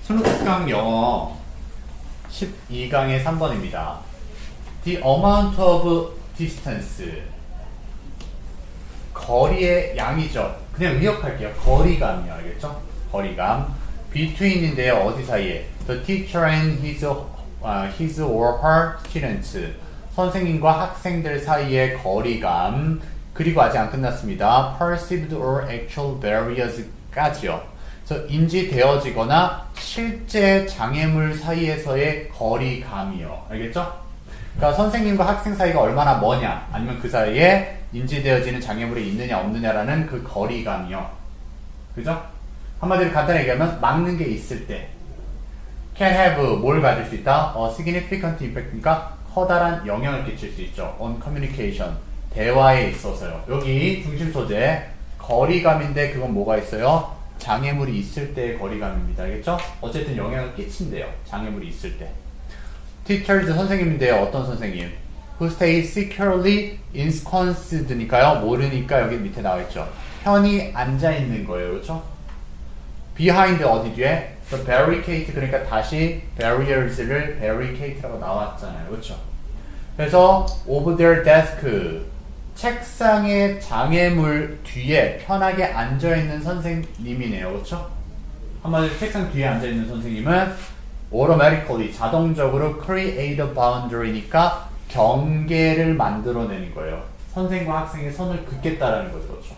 16강 영어 12강의 3번입니다. The amount of distance. 거리의 양이죠. 그냥 의역할게요. 거리감이요. 알겠죠? 거리감. between인데요. 어디 사이에? The teacher and his or her students. 선생님과 학생들 사이의 거리감. 그리고 아직 안 끝났습니다. perceived or actual barriers까지요. 그래서 인지되어지거나 실제 장애물 사이에서의 거리감이요. 알겠죠? 그러니까 선생님과 학생 사이가 얼마나 머냐, 아니면 그 사이에 인지되어지는 장애물이 있느냐 없느냐라는 그 거리감이요. 그죠? 한마디로 간단히 얘기하면 막는 게 있을 때 can have 뭘 가질 수 있다? significant impact니까 커다란 영향을 끼칠 수 있죠. on communication 대화에 있어서요. 여기 중심 소재 거리감인데 그건 뭐가 있어요? 장애물이 있을 때의 거리감입니다. 알겠죠? 어쨌든 영향을 끼친대요. 장애물이 있을 때. Teachers 선생님인데요. 어떤 선생님? Who stay securely ensconced니까요. 모르니까 여기 밑에 나와있죠. 편히 앉아있는 거예요. 그렇죠? Behind 어디 뒤에? The barricade 그러니까 다시 barriers를 barricade라고 나왔잖아요. 그렇죠? 그래서 over their desk 책상의 장애물 뒤에 편하게 앉아있는 선생님이네요. 그렇죠? 한마디로 책상 뒤에 앉아있는 선생님은 automatically 자동적으로 create a boundary니까 경계를 만들어내는 거예요. 선생과 학생의 선을 긋겠다라는 거죠. 그렇죠?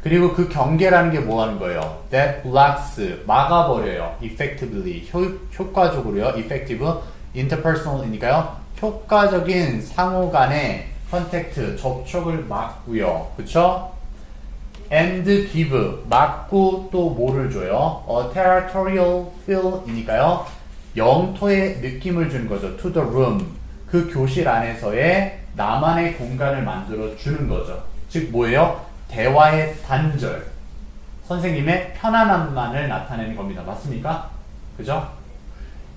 그리고 그 경계라는 게 뭐 하는 거예요? That blocks 막아버려요. effectively 효과적으로요. effective interpersonal이니까요. 효과적인 상호 간의 컨택트, 접촉을 막고요. 그쵸? and give, 막고 또 뭐를 줘요? territorial feel이니까요. 영토의 느낌을 주는 거죠. to the room, 그 교실 안에서의 나만의 공간을 만들어 주는 거죠. 즉 뭐예요? 대화의 단절, 선생님의 편안함만을 나타내는 겁니다. 맞습니까? 그죠?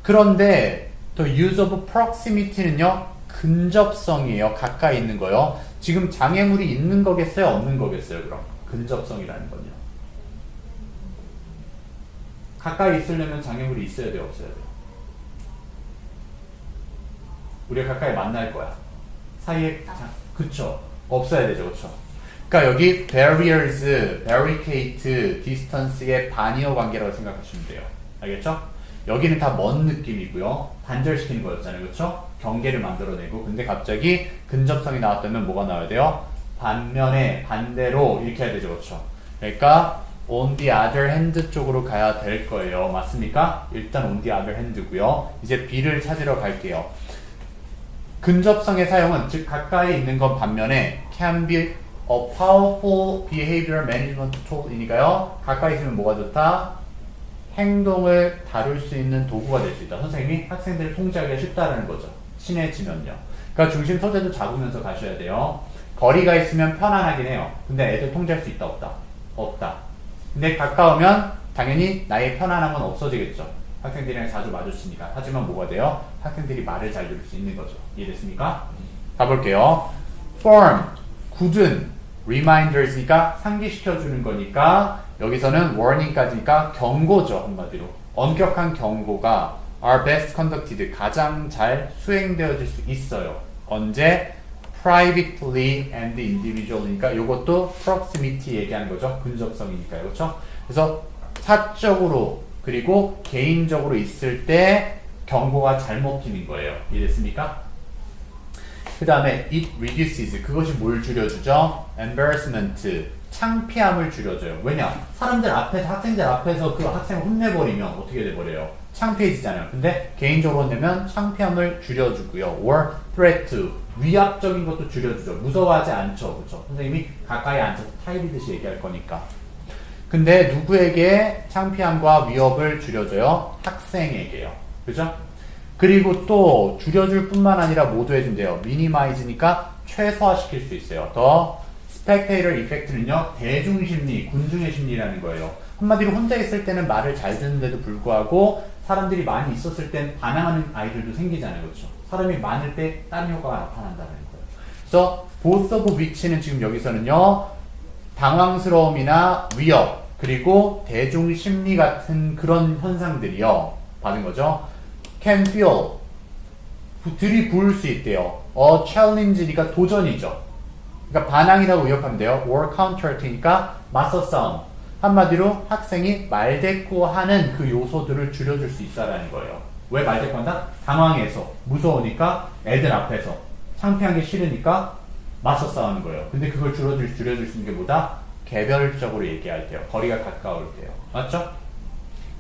그런데 또 use of proximity는요, 근접성이에요. 가까이 있는 거요. 지금 장애물이 있는 거겠어요? 없는 거겠어요? 그럼 근접성이라는 건요. 가까이 있으려면 장애물이 있어야 돼요? 없어야 돼요? 우리가 가까이 만날 거야. 사이에 그쵸? 없어야 되죠. 그쵸? 그러니까 여기 barriers, barricade, distance의 반이어 관계라고 생각하시면 돼요. 알겠죠? 여기는 다 먼 느낌이고요. 단절시키는 거였잖아요. 그렇죠? 경계를 만들어내고. 근데 갑자기 근접성이 나왔다면 뭐가 나와야 돼요? 반면에 반대로 이렇게 해야 되죠. 그렇죠? 그러니까 on the other hand 쪽으로 가야 될 거예요. 맞습니까? 일단 on the other hand고요. 이제 B를 찾으러 갈게요. 근접성의 사용은 즉 가까이 있는 건 반면에 can be a powerful behavior management tool이니까요. 가까이 있으면 뭐가 좋다? 행동을 다룰 수 있는 도구가 될 수 있다. 선생님이 학생들을 통제하기가 쉽다라는 거죠. 친해지면요. 그러니까 중심 소재도 잡으면서 가셔야 돼요. 거리가 있으면 편안하긴 해요. 근데 애들 통제할 수 있다 없다? 없다. 근데 가까우면 당연히 나의 편안함은 없어지겠죠. 학생들이랑 자주 마주치니까. 하지만 뭐가 돼요? 학생들이 말을 잘 들을 수 있는 거죠. 이해됐습니까? 가볼게요. form, 굳은 reminders니까 상기시켜주는 거니까 여기서는 warning까지니까 경고죠. 한마디로 엄격한 경고가 are best conducted 가장 잘 수행되어질 수 있어요. 언제? privately and individual이니까 이것도 proximity 얘기하는 거죠. 근접성이니까요. 그렇죠? 그래서 사적으로 그리고 개인적으로 있을 때 경고가 잘 먹히는 거예요. 이해됐습니까? 그 다음에 it reduces 그것이 뭘 줄여주죠? embarrassment 창피함을 줄여줘요. 왜냐? 사람들 앞에서 학생들 앞에서 그 학생을 혼내버리면 어떻게 돼버려요? 창피해지잖아요. 근데 개인적으로 혼내면 창피함을 줄여주고요. or threat 위압적인 것도 줄여주죠. 무서워하지 않죠. 그렇죠? 선생님이 가까이 앉아서 타이르듯이 얘기할 거니까. 근데 누구에게 창피함과 위협을 줄여줘요? 학생에게요. 그죠? 그리고 또 줄여줄 뿐만 아니라 모두 해준대요. minimize니까 최소화시킬 수 있어요. 더 spectator effect는요. 대중심리, 군중의 심리라는 거예요. 한마디로 혼자 있을 때는 말을 잘 듣는데도 불구하고 사람들이 많이 있었을 땐 반항하는 아이들도 생기잖아요. 그렇죠? 사람이 많을 때 다른 효과가 나타난다는 거예요. 그래서 both of which는 지금 여기서는요. 당황스러움이나 위협 그리고 대중 심리 같은 그런 현상들이요. 받은 거죠. can feel. 들이부을 수 있대요. challenge니까 도전이죠. 그러니까 반항이라고 의역하면 돼요. or counter니까 맞서 싸움. 한마디로 학생이 말대꾸하는 그 요소들을 줄여줄 수 있다라는 거예요. 왜 말대꾸한다? 당황해서, 무서우니까, 애들 앞에서, 창피한 게 싫으니까 맞서 싸우는 거예요. 근데 그걸 줄여줄 수 있는 게 뭐다? 개별적으로 얘기할 때요. 거리가 가까울 때요. 맞죠?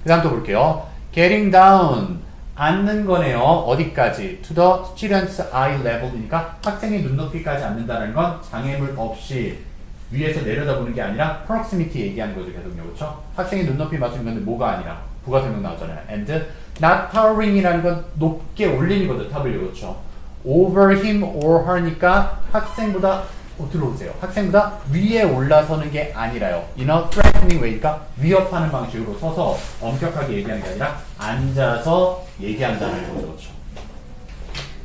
그 다음 또 볼게요. getting down. 앉는 거네요. 어디까지? to the student's eye level이니까 학생의 눈높이까지 앉는다는 건 장애물 없이 위에서 내려다보는 게 아니라 proximity 얘기하는 거죠. 계속요. 그렇죠? 학생의 눈높이 맞추는 건데 뭐가 아니라 부가 설명 나오잖아요. and not towering이라는 건 높게 올리는 거죠. 탑을 그렇죠? over him or her니까 학생보다 들어오세요. 학생보다 위에 올라서는 게 아니라요. in a threatening way니까 위협하는 방식으로 서서 엄격하게 얘기하는 게 아니라 앉아서 얘기한다는 거죠. 그렇죠?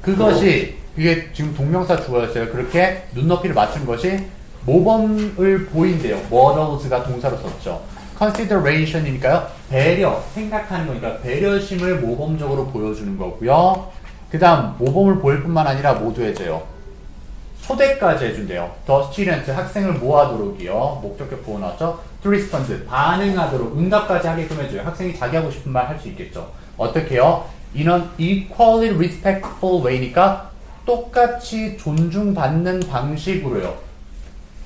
그것이 이게 지금 동명사 주어였어요. 그렇게 눈높이를 맞춘 것이 모범을 보인대요. models가 동사로 썼죠. consideration이니까요. 배려, 생각하는 거니까 배려심을 모범적으로 보여주는 거고요. 그 다음 모범을 보일 뿐만 아니라 모두 해줘요. 초대까지 해준대요. The student, 학생을 뭐 하도록이요. 목적격 보호 나왔죠? To respond, 반응하도록, 응답까지 하게끔 해줘요. 학생이 자기 하고 싶은 말 할 수 있겠죠. 어떻게 해요? In an equally respectful way니까 똑같이 존중받는 방식으로요.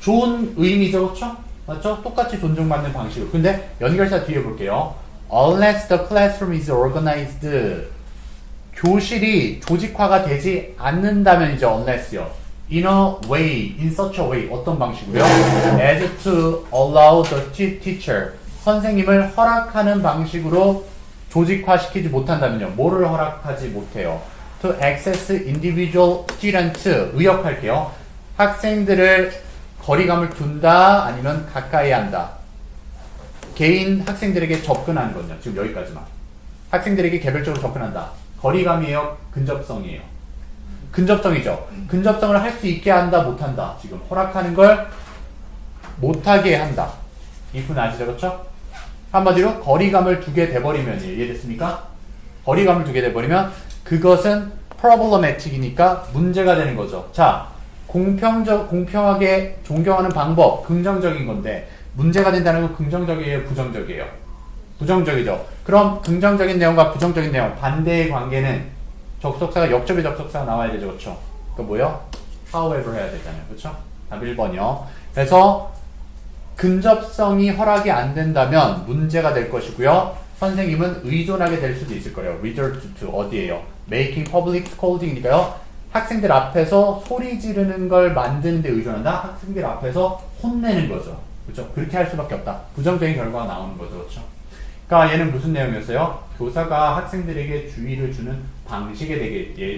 좋은 의미죠, 그렇죠? 맞죠? 똑같이 존중받는 방식으로. 근데 연결사 뒤에 볼게요. Unless the classroom is organized. 교실이 조직화가 되지 않는다면이죠. unless요. In a way, in such a way. 어떤 방식으로요? As to allow the teacher. 선생님을 허락하는 방식으로 조직화시키지 못한다면요. 뭐를 허락하지 못해요? To access individual students. 의역할게요. 학생들을 거리감을 둔다 아니면 가까이 한다. 개인 학생들에게 접근하는 거죠. 지금 여기까지만. 학생들에게 개별적으로 접근한다. 거리감이에요? 근접성이에요? 근접성이죠. 근접성을 할 수 있게 한다, 못한다. 지금 허락하는 걸 못하게 한다. if는 아시죠? 그렇죠? 한마디로 거리감을 두게 돼버리면 이해됐습니까? 거리감을 두게 돼버리면 그것은 problematic이니까 문제가 되는 거죠. 자, 공평하게 존경하는 방법, 긍정적인 건데 문제가 된다는 건 긍정적이에요, 부정적이에요? 부정적이죠. 그럼 긍정적인 내용과 부정적인 내용, 반대의 관계는 접속사가 역접의 접속사가 나와야 되죠. 그렇죠? 그 뭐요? however 해야 되잖아요. 그렇죠? 답 1번이요. 그래서 근접성이 허락이 안 된다면 문제가 될 것이고요. 선생님은 의존하게 될 수도 있을 거예요. resort to 어디에요? making public scolding이니까요. 학생들 앞에서 소리 지르는 걸 만드는 데 의존한다. 학생들 앞에서 혼내는 거죠. 그렇죠? 그렇게 할 수밖에 없다. 부정적인 결과가 나오는 거죠. 그렇죠? 그러니까 얘는 무슨 내용이었어요? 교사가 학생들에게 주의를 주는 방식에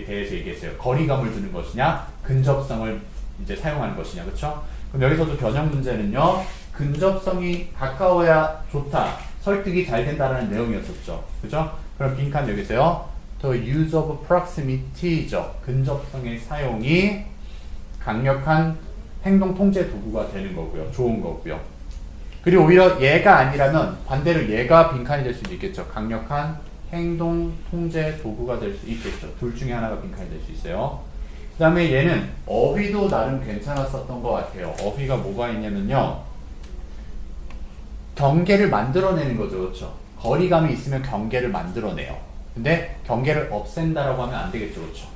대해서 얘기했어요. 거리감을 두는 것이냐, 근접성을 이제 사용하는 것이냐, 그렇죠? 그럼 여기서도 변형 문제는요, 근접성이 가까워야 좋다, 설득이 잘 된다라는 내용이었었죠, 그렇죠? 그럼 빈칸 여기서요, the use of proximity죠. 근접성의 사용이 강력한 행동 통제 도구가 되는 거고요, 좋은 거고요. 그리고 오히려 얘가 아니라면 반대로 얘가 빈칸이 될 수도 있겠죠. 강력한 행동 통제 도구가 될 수 있겠죠. 둘 중에 하나가 빈칸이 될 수 있어요. 그 다음에 얘는 어휘도 나름 괜찮았었던 것 같아요. 어휘가 뭐가 있냐면요. 경계를 만들어내는 거죠. 그렇죠? 거리감이 있으면 경계를 만들어내요. 근데 경계를 없앤다라고 하면 안 되겠죠. 그렇죠?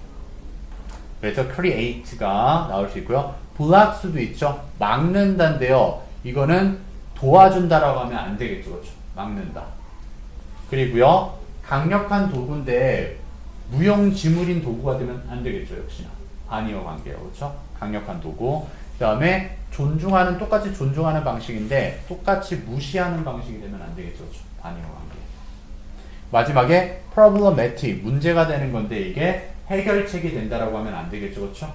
그래서 create가 나올 수 있고요. block 수도 있죠. 막는다인데요. 이거는 도와준다라고 하면 안 되겠죠. 그렇죠? 막는다. 그리고요. 강력한 도구인데 무용지물인 도구가 되면 안 되겠죠. 역시나. 반의어 관계요. 그렇죠? 강력한 도구. 그 다음에 똑같이 존중하는 방식인데 똑같이 무시하는 방식이 되면 안 되겠죠. 그렇죠? 반의어 관계. 마지막에 problematic. 문제가 되는 건데 이게 해결책이 된다라고 하면 안 되겠죠. 그렇죠?